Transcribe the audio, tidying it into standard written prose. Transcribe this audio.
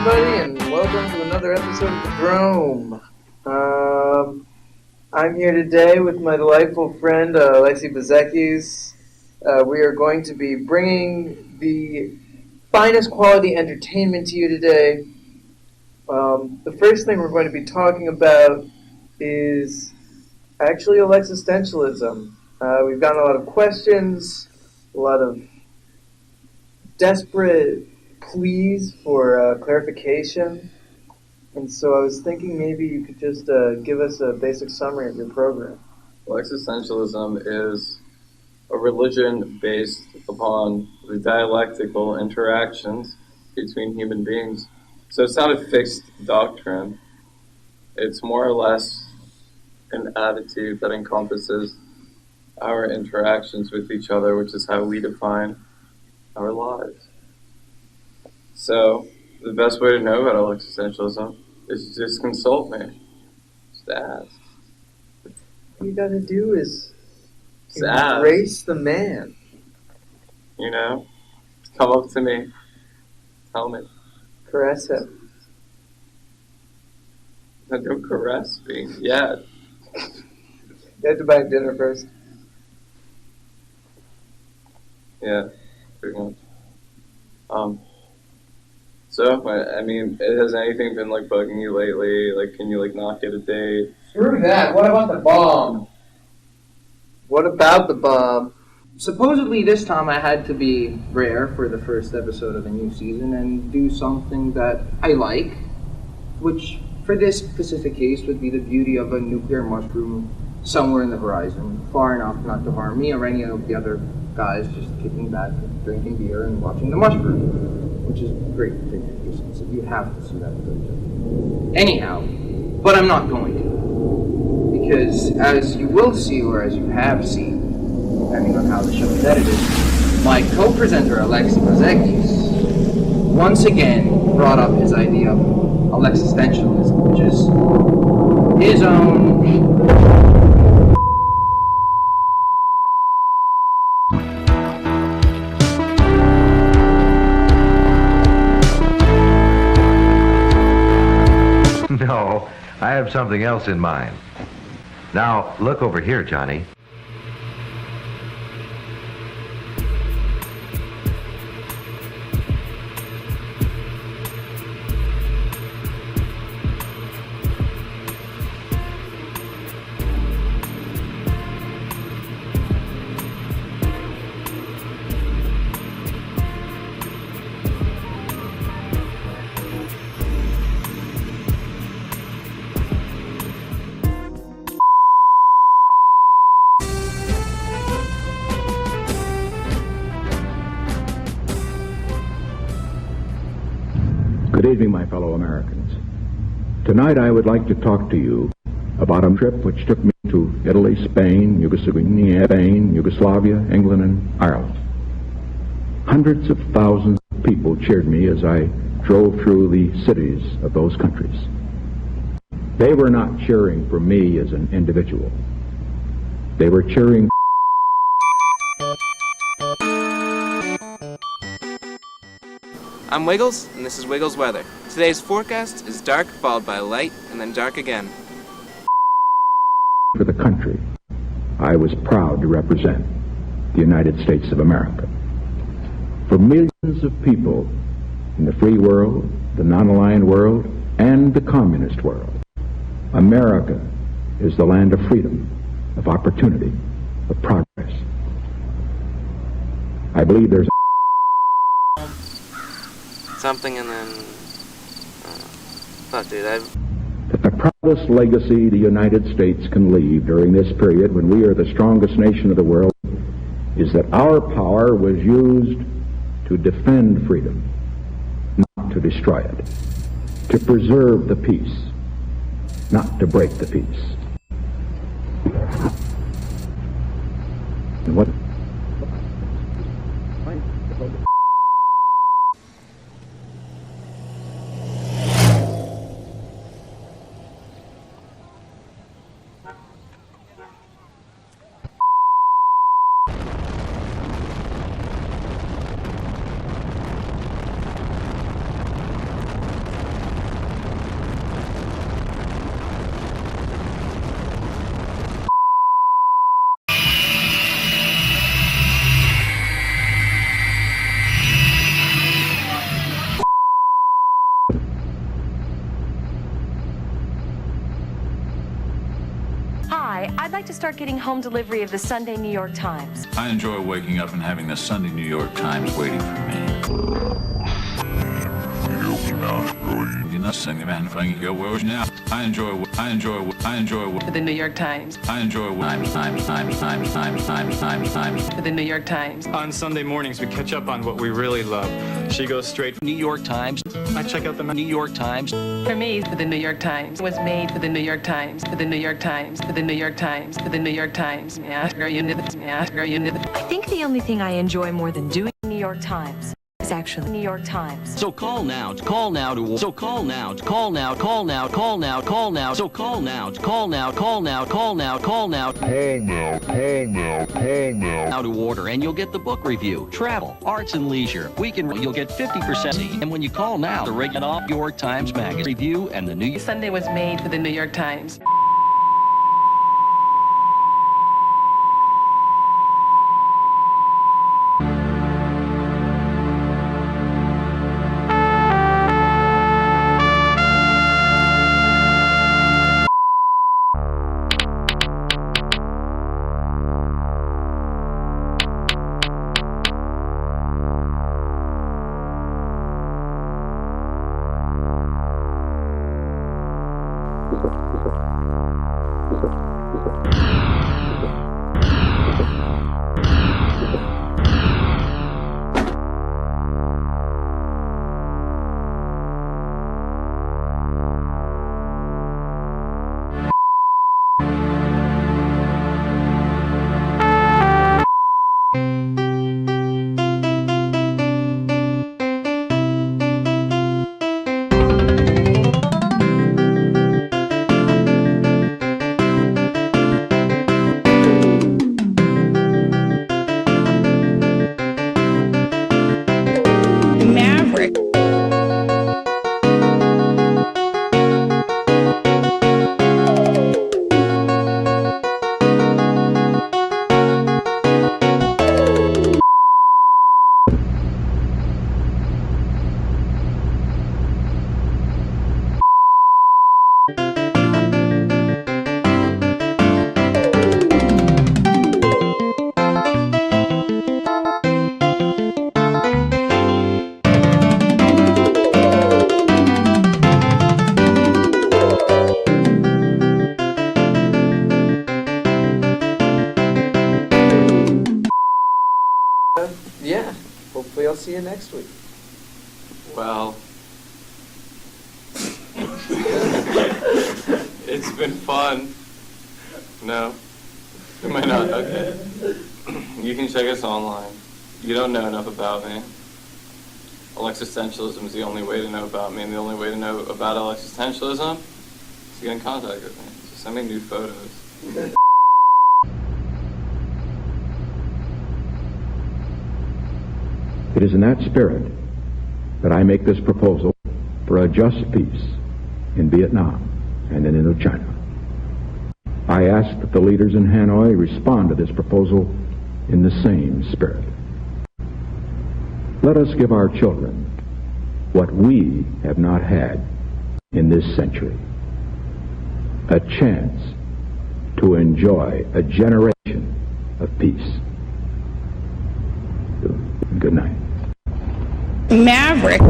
everybody, and welcome to another episode of the Drome. I'm here today with my delightful friend, Alexi Bezekis. We are going to be bringing the finest quality entertainment to you today. The first thing we're going to be talking about is actually existentialism. We've gotten a lot of questions, a lot of desperate pleas for clarification, and so I was thinking maybe you could just give us a basic summary of your program. Well, existentialism is a religion based upon the dialectical interactions between human beings. So it's not a fixed doctrine. It's more or less an attitude that encompasses our interactions with each other, which is how we define our lives. So the best way to know about existentialism is to just consult me. Just ask. All you gotta do is Just ask. embrace the man. You know? Come up to me. Tell me. Caress him. No, don't caress me. Yeah. You have to buy dinner first. Yeah, pretty much. So, I mean, has anything been, bugging you lately? Can you, not get a date? Screw that. What about the bomb? What about the bomb? Supposedly this time I had to be rare for the first episode of the new season and do something that I like, which for this specific case would be the beauty of a nuclear mushroom somewhere in the horizon, far enough not to harm me or any of the other guys just kicking back, drinking beer, and watching the mushroom, which is great thing to do, so you have to see that footage. Anyhow, but I'm not going to, because as you will see, or as you have seen, depending on how the show is edited, my co-presenter Alexi Bezekis once again brought up his idea of existentialism, which is his own No, I have something else in mind. Now, look over here, Johnny. Good evening, my fellow Americans. Tonight I would like to talk to you about a trip which took me to Italy, Spain, Yugoslavia, England, and Ireland. Hundreds of thousands of people cheered me as I drove through the cities of those countries. They were not cheering for me as an individual. They were cheering. I'm Wiggles, and this is Wiggles Weather. Today's forecast is dark, followed by light, and then dark again. For the country I was proud to represent, the United States of America. For millions of people in the free world, the non-aligned world, and the communist world, America is the land of freedom, of opportunity, of progress. I believe there's Something and then... that the proudest legacy the United States can leave during this period when we are the strongest nation of the world is that our power was used to defend freedom, not to destroy it, to preserve the peace, not to break the peace. And what Hi, I'd like to start getting home delivery of the Sunday New York Times. I enjoy waking up and having the Sunday New York Times waiting for me. I enjoy For the New York Times. I enjoy For the New York Times. On Sunday mornings, we catch up on what we really love. She goes straight from New York Times. I check out the New York Times. For me, for the New York Times was made for the New York Times, for the New York Times, for the New York Times, for the New York Times. I think the only thing I enjoy more than doing New York Times is actually New York Times. So call now to call now to so call now to call now call now call now call now so call now to call now call now call now call now now to order, and you'll get the book review, travel, arts and leisure, weekend. You'll get 50%, and when you call now, the regular New York Times magazine review and the New York Sunday was made for the New York Times. Yeah, hopefully I'll see you next week. Well, it's been fun. No, it might not. Okay. You can check us online. You don't know enough about me. Alexistentialism is the only way to know about me, and the only way to know about alexistentialism is to get in contact with me. So send me nude photos. It is in that spirit that I make this proposal for a just peace in Vietnam and in Indochina. I ask that the leaders in Hanoi respond to this proposal in the same spirit. Let us give our children what we have not had in this century: a chance to enjoy a generation of peace. Good night. Maverick.